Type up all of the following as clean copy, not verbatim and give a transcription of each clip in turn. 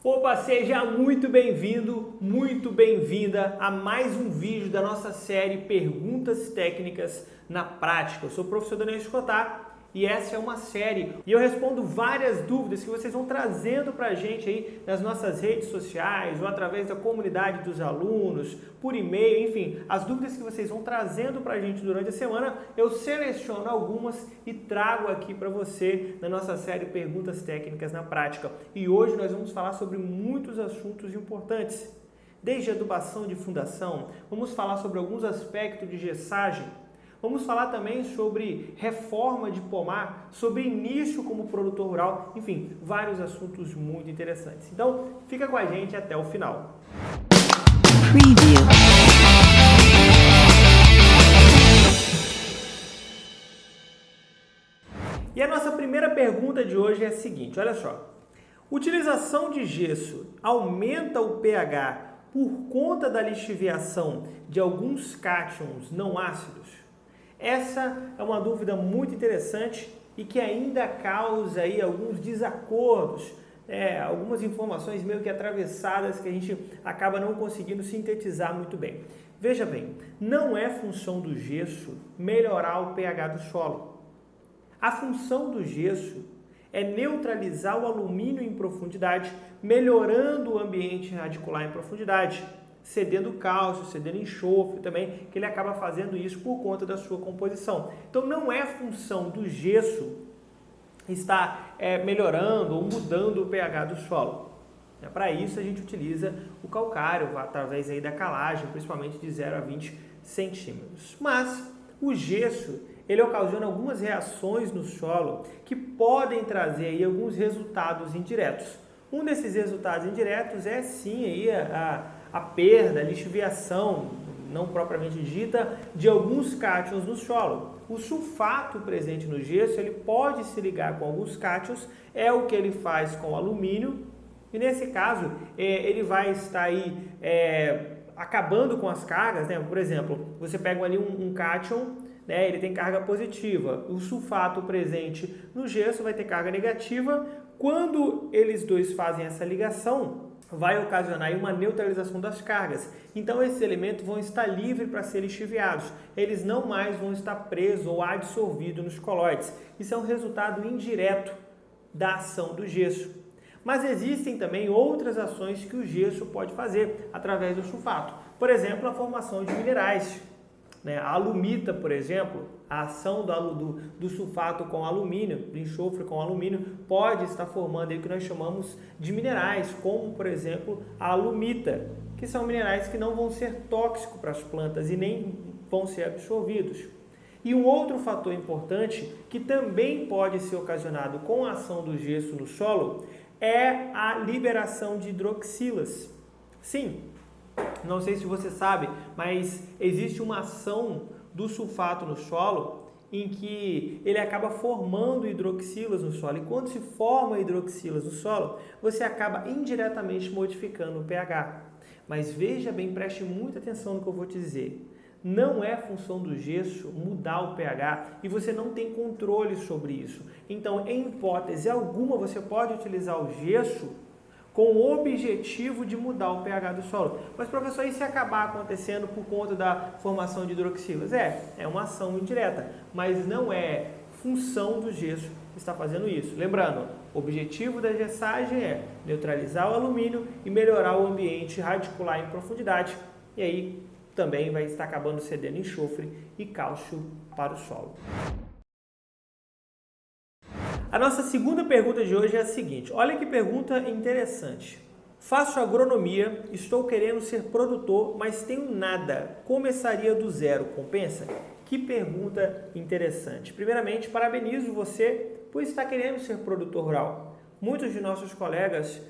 Opa, seja muito bem-vindo, muito bem-vinda a mais um vídeo da nossa série Perguntas Técnicas na Prática. Eu sou o professor Daniel Escotar e essa é uma série e eu respondo várias dúvidas que vocês vão trazendo pra gente aí nas nossas redes sociais ou através da comunidade dos alunos, por e-mail, enfim, as dúvidas que vocês vão trazendo pra gente durante a semana, eu seleciono algumas e trago aqui para você na nossa série Perguntas Técnicas na Prática. E hoje nós vamos falar sobre muitos assuntos importantes, desde adubação de fundação, vamos falar sobre alguns aspectos de gessagem, vamos falar também sobre reforma de pomar, sobre início como produtor rural, enfim, vários assuntos muito interessantes. Então, fica com a gente até o final. Preview. E a nossa primeira pergunta de hoje é a seguinte, olha só. Utilização de gesso aumenta o pH por conta da lixiviação de alguns cátions não ácidos? Essa é uma dúvida muito interessante e que ainda causa aí alguns desacordos, algumas informações meio que atravessadas que a gente acaba não conseguindo sintetizar muito bem. Veja bem, não é função do gesso melhorar o pH do solo. A função do gesso é neutralizar o alumínio em profundidade, melhorando o ambiente radicular em profundidade, cedendo cálcio, cedendo enxofre também, que ele acaba fazendo isso por conta da sua composição. Então não é função do gesso estar melhorando ou mudando o pH do solo. Para isso a gente utiliza o calcário através aí da calagem, principalmente de 0 a 20 centímetros. Mas o gesso ele ocasiona algumas reações no solo que podem trazer aí alguns resultados indiretos. Um desses resultados indiretos é sim aí a perda, a lixiviação, não propriamente dita, de alguns cátions no solo. O sulfato presente no gesso ele pode se ligar com alguns cátions, é o que ele faz com o alumínio, e nesse caso ele vai estar aí acabando com as cargas, né? Por exemplo, você pega ali um cátion, ele tem carga positiva, o sulfato presente no gesso vai ter carga negativa. Quando eles dois fazem essa ligação, vai ocasionar aí uma neutralização das cargas. Então esses elementos vão estar livres para serem lixiviados. Eles não mais vão estar presos ou absorvidos nos colóides. Isso é um resultado indireto da ação do gesso. Mas existem também outras ações que o gesso pode fazer através do sulfato. Por exemplo, a formação de minerais. A alumita, por exemplo, a ação do sulfato com alumínio, do enxofre com alumínio, pode estar formando aí o que nós chamamos de minerais, como, por exemplo, a alumita, que são minerais que não vão ser tóxicos para as plantas e nem vão ser absorvidos. E um outro fator importante, que também pode ser ocasionado com a ação do gesso no solo, é a liberação de hidroxilas. Sim, não sei se você sabe, mas existe uma ação do sulfato no solo em que ele acaba formando hidroxilas no solo. E quando se forma hidroxilas no solo, você acaba indiretamente modificando o pH. Mas veja bem, preste muita atenção no que eu vou te dizer. Não é função do gesso mudar o pH e você não tem controle sobre isso. Então, em hipótese alguma, você pode utilizar o gesso com o objetivo de mudar o pH do solo. Mas, professor, e se acabar acontecendo por conta da formação de hidroxilas? É uma ação indireta, mas não é função do gesso que está fazendo isso. Lembrando, o objetivo da gessagem é neutralizar o alumínio e melhorar o ambiente radicular em profundidade, e aí também vai estar acabando cedendo enxofre e cálcio para o solo. A nossa segunda pergunta de hoje é a seguinte, olha que pergunta interessante. Faço agronomia, estou querendo ser produtor, mas tenho nada. Começaria do zero, compensa? Que pergunta interessante. Primeiramente, parabenizo você por estar querendo ser produtor rural. Muitos de nossos colegas,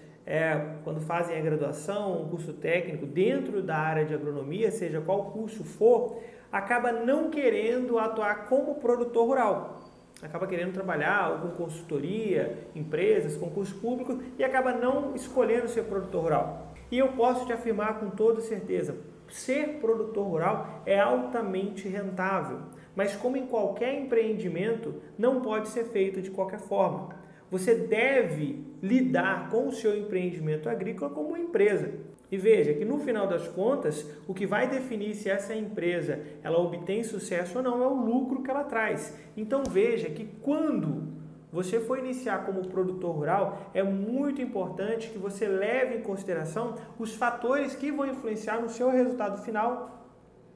quando fazem a graduação, um curso técnico dentro da área de agronomia, seja qual curso for, acaba não querendo atuar como produtor rural. Acaba querendo trabalhar com consultoria, empresas, concurso público e acaba não escolhendo ser produtor rural. E eu posso te afirmar com toda certeza, ser produtor rural é altamente rentável, mas como em qualquer empreendimento, não pode ser feito de qualquer forma. Você deve lidar com o seu empreendimento agrícola como uma empresa. E veja que no final das contas, o que vai definir se essa empresa ela obtém sucesso ou não é o lucro que ela traz. Então veja que quando você for iniciar como produtor rural, é muito importante que você leve em consideração os fatores que vão influenciar no seu resultado final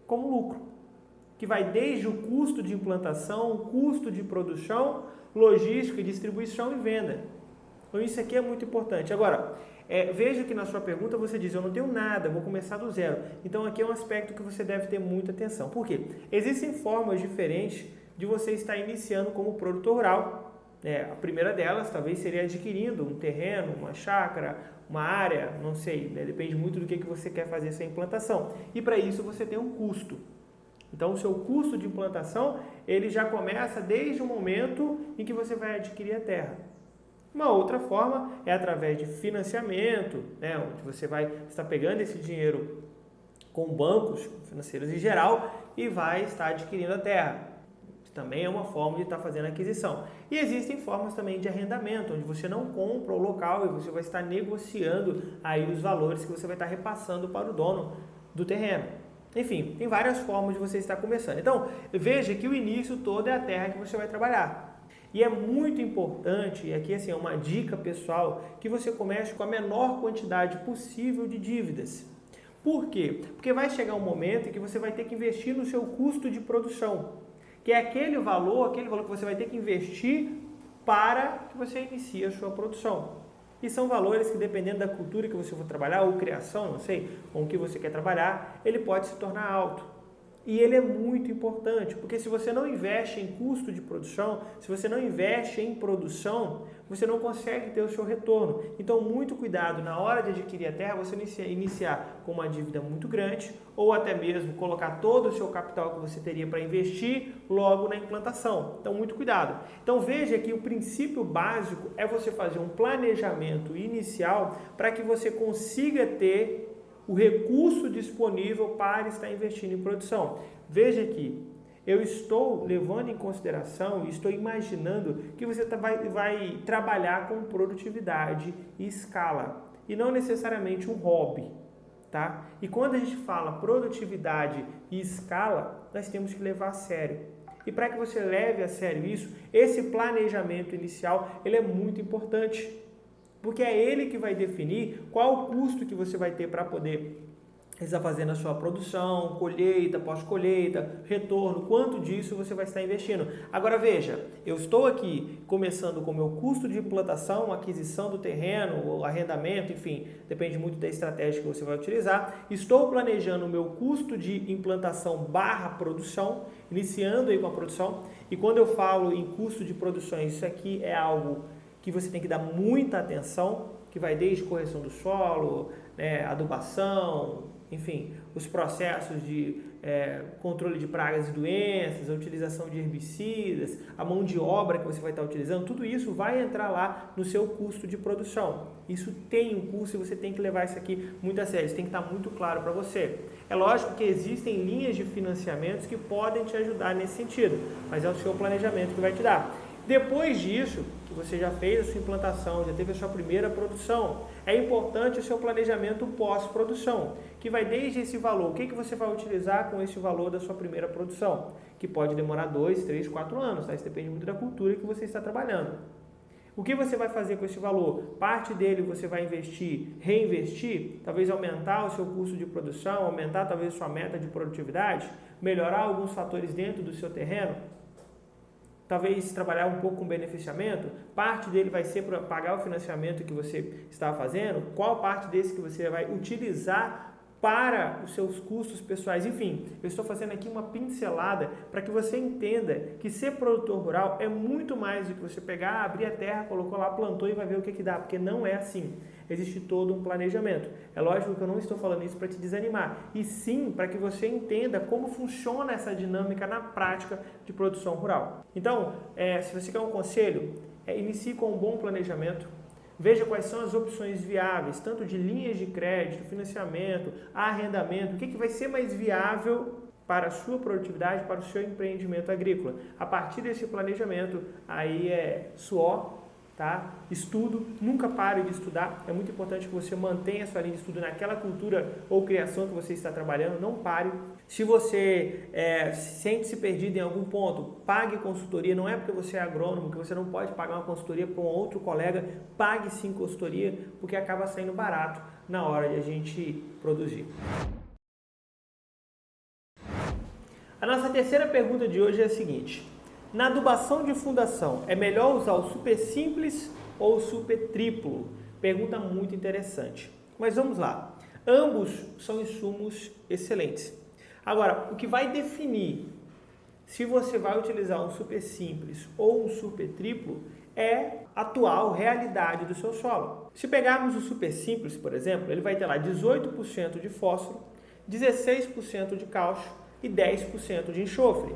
como lucro, que vai desde o custo de implantação, custo de produção, logística, distribuição e venda. Então isso aqui é muito importante. Agora, veja que na sua pergunta você diz, eu não tenho nada, vou começar do zero. Então aqui é um aspecto que você deve ter muita atenção. Por quê? Existem formas diferentes de você estar iniciando como produtor rural. A primeira delas talvez seria adquirindo um terreno, uma chácara, uma área, não sei, depende muito do que você quer fazer essa implantação. E para isso você tem um custo. Então o seu custo de implantação ele já começa desde o momento em que você vai adquirir a terra. Uma outra forma é através de financiamento, onde você vai estar pegando esse dinheiro com bancos financeiros em geral e vai estar adquirindo a terra. Também é uma forma de estar fazendo a aquisição. E existem formas também de arrendamento, onde você não compra o local e você vai estar negociando aí os valores que você vai estar repassando para o dono do terreno. Enfim, tem várias formas de você estar começando. Então, veja que o início todo é a terra que você vai trabalhar. E é muito importante, e aqui assim, é uma dica pessoal, que você comece com a menor quantidade possível de dívidas. Por quê? Porque vai chegar um momento em que você vai ter que investir no seu custo de produção, que é aquele valor que você vai ter que investir para que você inicie a sua produção. E são valores que, dependendo da cultura que você for trabalhar, ou criação, não sei, com o que você quer trabalhar, ele pode se tornar alto. E ele é muito importante, porque se você não investe em custo de produção, se você não investe em produção, você não consegue ter o seu retorno. Então, muito cuidado na hora de adquirir a terra, você iniciar com uma dívida muito grande, ou até mesmo colocar todo o seu capital que você teria para investir logo na implantação. Então, muito cuidado. Então, veja que o princípio básico é você fazer um planejamento inicial para que você consiga ter o recurso disponível para estar investindo em produção. Veja aqui, eu estou levando em consideração e estou imaginando que você vai trabalhar com produtividade e escala, e não necessariamente um hobby, tá? E quando a gente fala produtividade e escala, nós temos que levar a sério. E para que você leve a sério isso, esse planejamento inicial, ele é muito importante. Porque é ele que vai definir qual o custo que você vai ter para poder estar fazendo a sua produção, colheita, pós-colheita, retorno, quanto disso você vai estar investindo. Agora veja, eu estou aqui começando com o meu custo de implantação, aquisição do terreno, o arrendamento, enfim, depende muito da estratégia que você vai utilizar. Estou planejando o meu custo de implantação / produção, iniciando aí com a produção. E quando eu falo em custo de produção, isso aqui é algo que você tem que dar muita atenção, que vai desde correção do solo, adubação, enfim, os processos de controle de pragas e doenças, a utilização de herbicidas, a mão de obra que você vai estar utilizando, tudo isso vai entrar lá no seu custo de produção. Isso tem um custo e você tem que levar isso aqui muito a sério, isso tem que estar muito claro para você. É lógico que existem linhas de financiamentos que podem te ajudar nesse sentido, mas é o seu planejamento que vai te dar. Depois disso, que você já fez a sua implantação, já teve a sua primeira produção, é importante o seu planejamento pós-produção, que vai desde esse valor, o que você vai utilizar com esse valor da sua primeira produção, que pode demorar 2, 3, 4 anos, tá? Isso depende muito da cultura que você está trabalhando. O que você vai fazer com esse valor? Parte dele você vai investir, reinvestir, talvez aumentar o seu custo de produção, aumentar talvez a sua meta de produtividade, melhorar alguns fatores dentro do seu terreno, talvez trabalhar um pouco com beneficiamento, parte dele vai ser para pagar o financiamento que você está fazendo, qual parte desse que você vai utilizar para os seus custos pessoais. Enfim, eu estou fazendo aqui uma pincelada para que você entenda que ser produtor rural é muito mais do que você pegar, abrir a terra, colocou lá, plantou e vai ver o que dá, porque não é assim. Existe todo um planejamento. É lógico que eu não estou falando isso para te desanimar, e sim para que você entenda como funciona essa dinâmica na prática de produção rural. Então, se você quer um conselho, inicie com um bom planejamento. Veja quais são as opções viáveis, tanto de linhas de crédito, financiamento, arrendamento, o que vai ser mais viável para a sua produtividade, para o seu empreendimento agrícola. A partir desse planejamento, aí é suor, tá? Estudo, nunca pare de estudar. É muito importante que você mantenha a sua linha de estudo naquela cultura ou criação que você está trabalhando. Não pare. Se você sente-se perdido em algum ponto, pague consultoria. Não é porque você é agrônomo que você não pode pagar uma consultoria para um outro colega. Pague sim consultoria, porque acaba saindo barato na hora de a gente produzir. A nossa terceira pergunta de hoje é a seguinte: na adubação de fundação, é melhor usar o super simples ou o super triplo? Pergunta muito interessante. Mas vamos lá. Ambos são insumos excelentes. Agora, o que vai definir se você vai utilizar um super simples ou um super triplo é a atual realidade do seu solo. Se pegarmos o super simples, por exemplo, ele vai ter lá 18% de fósforo, 16% de cálcio e 10% de enxofre.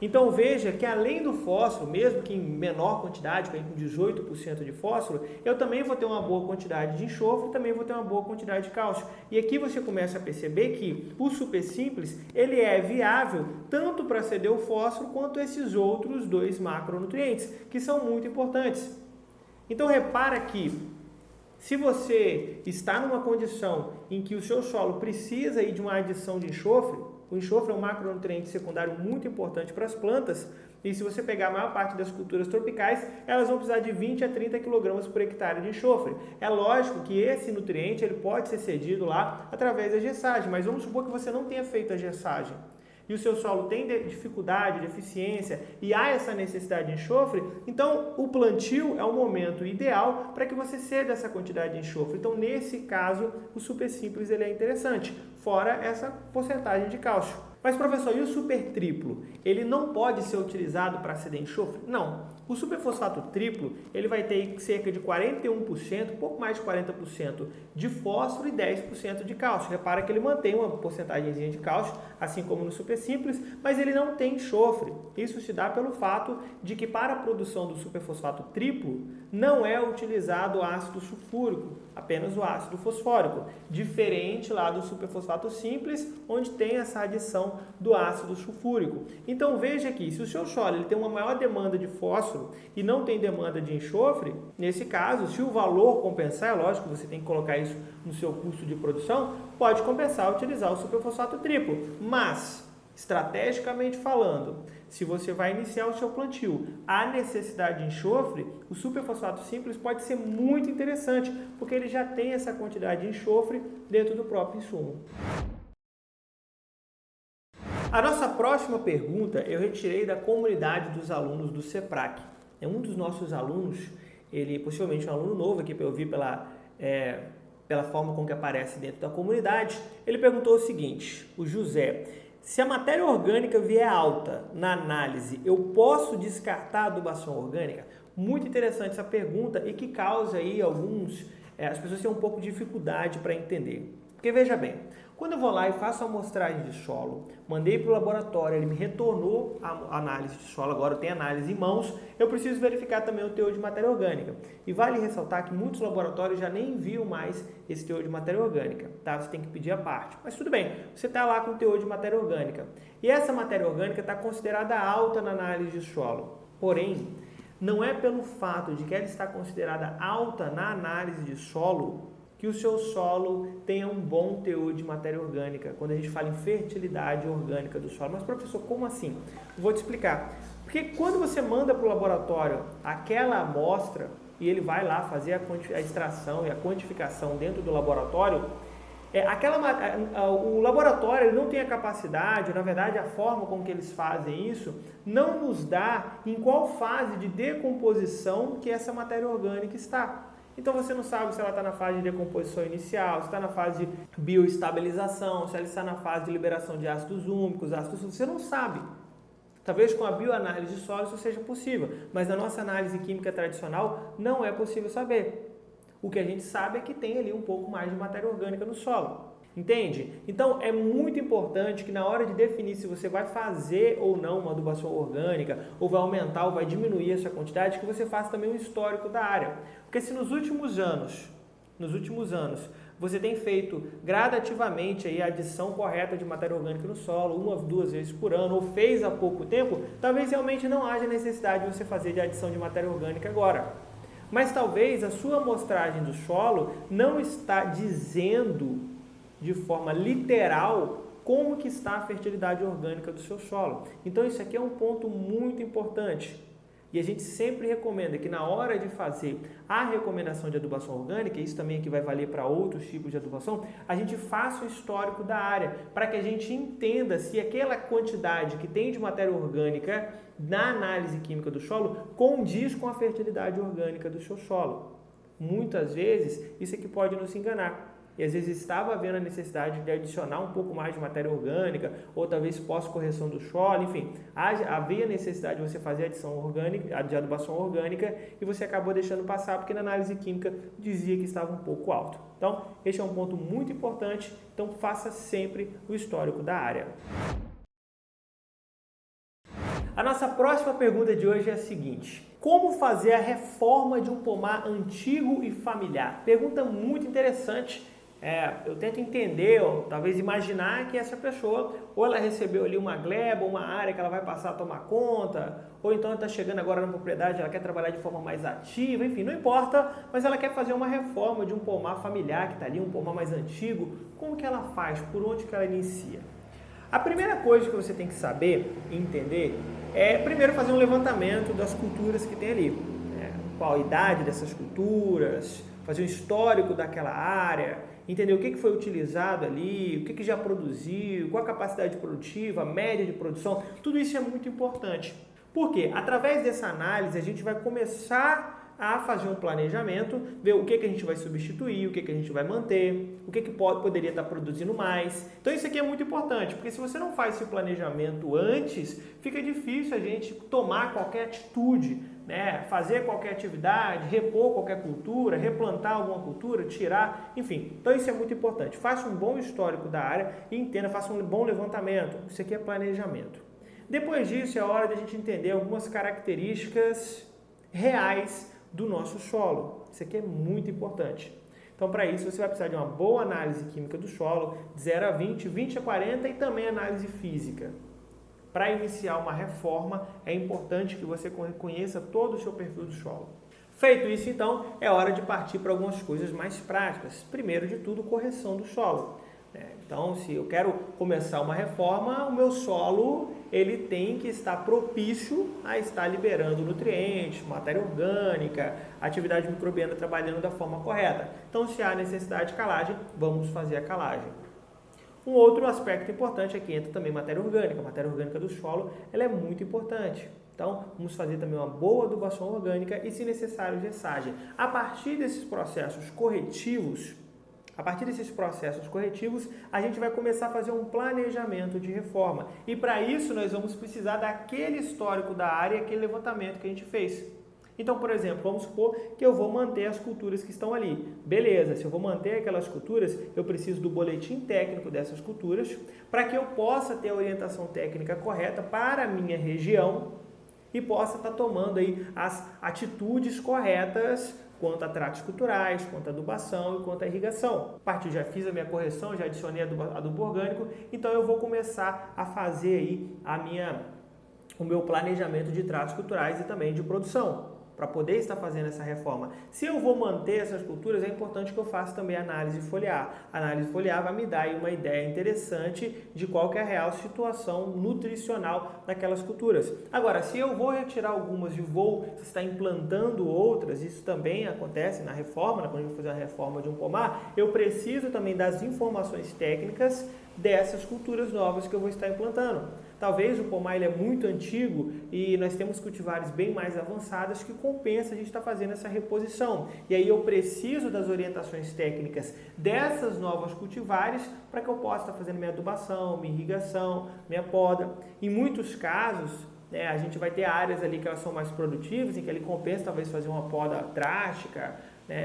Então veja que além do fósforo, mesmo que em menor quantidade, com 18% de fósforo, eu também vou ter uma boa quantidade de enxofre e também vou ter uma boa quantidade de cálcio. E aqui você começa a perceber que o super simples, ele é viável tanto para ceder o fósforo quanto esses outros dois macronutrientes, que são muito importantes. Então repara que se você está numa condição em que o seu solo precisa aí de uma adição de enxofre, o enxofre é um macronutriente secundário muito importante para as plantas, e se você pegar a maior parte das culturas tropicais, elas vão precisar de 20 a 30 kg por hectare de enxofre. É lógico que esse nutriente ele pode ser cedido lá através da gessagem, mas vamos supor que você não tenha feito a gessagem e o seu solo tem dificuldade, deficiência e há essa necessidade de enxofre, então o plantio é o momento ideal para que você ceda essa quantidade de enxofre. Então, nesse caso, o super simples ele é interessante, fora essa porcentagem de cálcio. Mas, professor, e o super triplo? Ele não pode ser utilizado para ceder enxofre? Não. O superfosfato triplo, ele vai ter cerca de 41%, pouco mais de 40% de fósforo e 10% de cálcio. Repara que ele mantém uma porcentagemzinha de cálcio, assim como no super simples, mas ele não tem enxofre. Isso se dá pelo fato de que para a produção do superfosfato triplo, não é utilizado o ácido sulfúrico, apenas o ácido fosfórico, diferente lá do superfosfato simples, onde tem essa adição do ácido sulfúrico. Então veja aqui, se o seu solo ele tem uma maior demanda de fósforo e não tem demanda de enxofre, nesse caso, se o valor compensar, é lógico que você tem que colocar isso no seu custo de produção, pode compensar utilizar o superfosfato triplo, mas estrategicamente falando, se você vai iniciar o seu plantio, há necessidade de enxofre, o superfosfato simples pode ser muito interessante, porque ele já tem essa quantidade de enxofre dentro do próprio insumo. A nossa próxima pergunta eu retirei da comunidade dos alunos do CEPRAC. Um dos nossos alunos, ele possivelmente um aluno novo aqui, eu vi pela forma com que aparece dentro da comunidade, ele perguntou o seguinte, o José: se a matéria orgânica vier alta na análise, eu posso descartar a adubação orgânica? Muito interessante essa pergunta e que causa aí as pessoas têm um pouco de dificuldade para entender. Porque veja bem, quando eu vou lá e faço a amostragem de solo, mandei para o laboratório, ele me retornou a análise de solo, agora eu tenho análise em mãos, eu preciso verificar também o teor de matéria orgânica. E vale ressaltar que muitos laboratórios já nem enviam mais esse teor de matéria orgânica, tá? Você tem que pedir a parte. Mas tudo bem, você está lá com o teor de matéria orgânica. E essa matéria orgânica está considerada alta na análise de solo. Porém, não é pelo fato de que ela está considerada alta na análise de solo que o seu solo tenha um bom teor de matéria orgânica, quando a gente fala em fertilidade orgânica do solo. Mas, professor, como assim? Vou te explicar. Porque quando você manda para o laboratório aquela amostra e ele vai lá fazer a extração e a quantificação dentro do laboratório, o laboratório ele não tem a capacidade, na verdade a forma com que eles fazem isso, não nos dá em qual fase de decomposição que essa matéria orgânica está. Então você não sabe se ela está na fase de decomposição inicial, se está na fase de bioestabilização, se ela está na fase de liberação de ácidos úmicos, ácidos sulfúricos, você não sabe. Talvez com a bioanálise de solo isso seja possível, mas na nossa análise química tradicional não é possível saber. O que a gente sabe é que tem ali um pouco mais de matéria orgânica no solo. Entende? Então é muito importante que na hora de definir se você vai fazer ou não uma adubação orgânica, ou vai aumentar ou vai diminuir essa quantidade, que você faça também um histórico da área. Porque se nos últimos anos, você tem feito gradativamente aí a adição correta de matéria orgânica no solo, 1 a 2 vezes por ano, ou fez há pouco tempo, talvez realmente não haja necessidade de você fazer de adição de matéria orgânica agora. mas talvez a sua amostragem do solo não está dizendo de forma literal como que está a fertilidade orgânica do seu solo. Então isso aqui é um ponto muito importante. E a gente sempre recomenda que na hora de fazer a recomendação de adubação orgânica, isso também aqui vai valer para outros tipos de adubação, a gente faça o histórico da área, para que a gente entenda se aquela quantidade que tem de matéria orgânica na análise química do solo condiz com a fertilidade orgânica do seu solo. Muitas vezes isso aqui pode nos enganar. E às vezes estava havendo a necessidade de adicionar um pouco mais de matéria orgânica, ou talvez pós-correção do solo, enfim, havia necessidade de você fazer adição orgânica, de adubação orgânica, e você acabou deixando passar porque na análise química dizia que estava um pouco alto. Então, este é um ponto muito importante, então faça sempre o histórico da área. A nossa próxima pergunta de hoje é a seguinte: como fazer a reforma de um pomar antigo e familiar? Pergunta muito interessante. Eu tento entender, ou talvez imaginar que essa pessoa, ou ela recebeu ali uma gleba, uma área que ela vai passar a tomar conta, ou então ela está chegando agora na propriedade, ela quer trabalhar de forma mais ativa, enfim, não importa, mas ela quer fazer uma reforma de um pomar familiar que está ali, um pomar mais antigo. Como que ela faz? Por onde que ela inicia? A primeira coisa que você tem que saber e entender é, primeiro, fazer um levantamento das culturas que tem ali. Qual a idade dessas culturas, fazer um histórico daquela área, entender o que foi utilizado ali, o que já produziu, qual a capacidade produtiva, a média de produção, tudo isso é muito importante. Por quê? Através dessa análise a gente vai começar a fazer um planejamento, ver o que a gente vai substituir, o que a gente vai manter, o que poderia estar produzindo mais. Então isso aqui é muito importante, porque se você não faz esse planejamento antes, fica difícil a gente tomar qualquer atitude, fazer qualquer atividade, repor qualquer cultura, replantar alguma cultura, tirar, enfim. Então isso é muito importante. Faça um bom histórico da área e entenda, faça um bom levantamento. Isso aqui é planejamento. Depois disso é hora de a gente entender algumas características reais do nosso solo. Isso aqui é muito importante. Então, para isso, você vai precisar de uma boa análise química do solo, de 0 a 20, 20 a 40 e também análise física. Para iniciar uma reforma, é importante que você conheça todo o seu perfil do solo. Feito isso, então, é hora de partir para algumas coisas mais práticas. Primeiro de tudo, correção do solo. Então, se eu quero começar uma reforma, o meu solo ele tem que estar propício a estar liberando nutrientes, matéria orgânica, atividade microbiana trabalhando da forma correta. Então, se há necessidade de calagem, vamos fazer a calagem. Um outro aspecto importante é que entra também matéria orgânica. A matéria orgânica do solo ela é muito importante. Então, vamos fazer também uma boa adubação orgânica e, se necessário, gessagem. A partir desses processos corretivos, a gente vai começar a fazer um planejamento de reforma. E para isso nós vamos precisar daquele histórico da área, aquele levantamento que a gente fez. Então, por exemplo, vamos supor que eu vou manter as culturas que estão ali. Beleza, se eu vou manter aquelas culturas, eu preciso do boletim técnico dessas culturas para que eu possa ter a orientação técnica correta para a minha região e possa estar tomando aí as atitudes corretas quanto a tratos culturais, quanto a adubação e quanto a irrigação. A partir já fiz a minha correção, já adicionei adubo orgânico, então eu vou começar a fazer aí o meu planejamento de tratos culturais e também de produção, para poder estar fazendo essa reforma. Se eu vou manter essas culturas, é importante que eu faça também análise foliar. A análise foliar vai me dar aí uma ideia interessante de qual que é a real situação nutricional daquelas culturas. Agora, se eu vou retirar algumas e vou estar implantando outras, isso também acontece na reforma, quando eu vou fazer a reforma de um pomar, eu preciso também das informações técnicas dessas culturas novas que eu vou estar implantando. Talvez o pomar ele é muito antigo e nós temos cultivares bem mais avançadas que compensa a gente estar fazendo essa reposição. E aí eu preciso das orientações técnicas dessas novas cultivares para que eu possa estar fazendo minha adubação, minha irrigação, minha poda. Em muitos casos, a gente vai ter áreas ali que elas são mais produtivas, em que ele compensa talvez fazer uma poda drástica,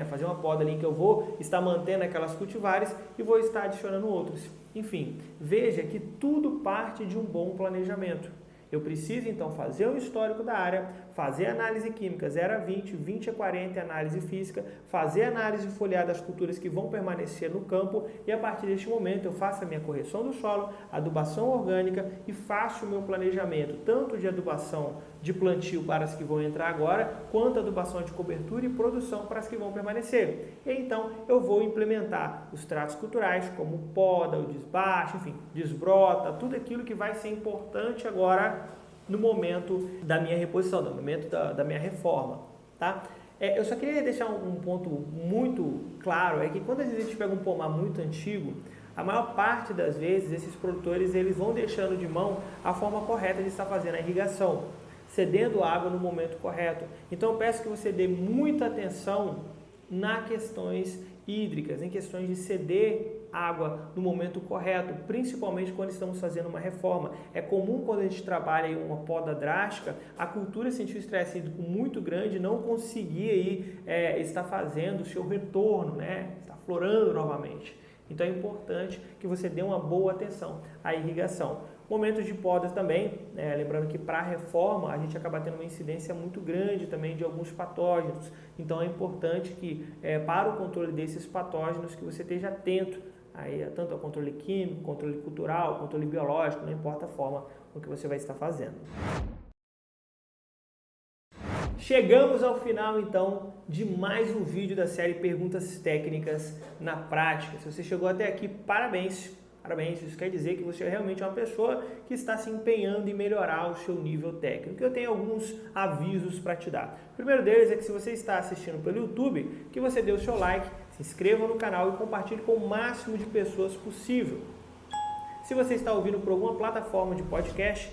fazer uma poda ali em que eu vou estar mantendo aquelas cultivares e vou estar adicionando outros. Enfim, veja que tudo parte de um bom planejamento. Eu preciso então fazer um histórico da área, fazer análise química 0 a 20, 20 a 40 análise física, fazer análise foliar das culturas que vão permanecer no campo e a partir deste momento eu faço a minha correção do solo, adubação orgânica e faço o meu planejamento tanto de adubação de plantio para as que vão entrar agora, quanto adubação de cobertura e produção para as que vão permanecer. E então eu vou implementar os tratos culturais, como poda, o desbaste, enfim, desbrota, tudo aquilo que vai ser importante agora no momento da minha reposição, no momento da minha reforma, tá? Eu só queria deixar um ponto muito claro, é que quando a gente pega um pomar muito antigo, a maior parte das vezes esses produtores eles vão deixando de mão a forma correta de estar fazendo a irrigação, cedendo água no momento correto. Então eu peço que você dê muita atenção nas questões hídricas, em questões de ceder água no momento correto, principalmente quando estamos fazendo uma reforma. É comum quando a gente trabalha em uma poda drástica, a cultura sentir um estresse hídrico muito grande, não conseguir aí, estar fazendo o seu retorno, né? Está florando novamente. Então é importante que você dê uma boa atenção à irrigação. Momentos de poda também, lembrando que para a reforma a gente acaba tendo uma incidência muito grande também de alguns patógenos. Então é importante que para o controle desses patógenos que você esteja atento aí, tanto ao controle químico, controle cultural, controle biológico, não importa a forma com que você vai estar fazendo. Chegamos ao final, então, de mais um vídeo da série Perguntas Técnicas na Prática. Se você chegou até aqui, parabéns! Parabéns, isso quer dizer que você realmente é uma pessoa que está se empenhando em melhorar o seu nível técnico. Eu tenho alguns avisos para te dar. O primeiro deles é que se você está assistindo pelo YouTube, que você dê o seu like, se inscreva no canal e compartilhe com o máximo de pessoas possível. Se você está ouvindo por alguma plataforma de podcast,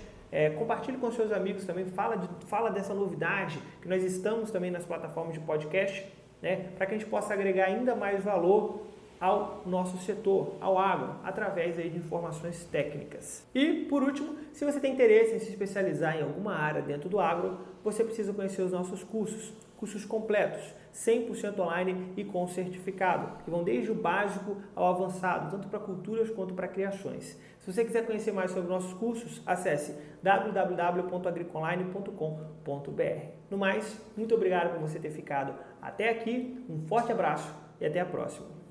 compartilhe com seus amigos também, fala dessa novidade, que nós estamos também nas plataformas de podcast, né, para que a gente possa agregar ainda mais valor ao nosso setor, ao agro, através aí de informações técnicas. E, por último, se você tem interesse em se especializar em alguma área dentro do agro, você precisa conhecer os nossos cursos completos, 100% online e com certificado, que vão desde o básico ao avançado, tanto para culturas quanto para criações. Se você quiser conhecer mais sobre nossos cursos, acesse www.agriconline.com.br. No mais, muito obrigado por você ter ficado até aqui, um forte abraço e até a próxima.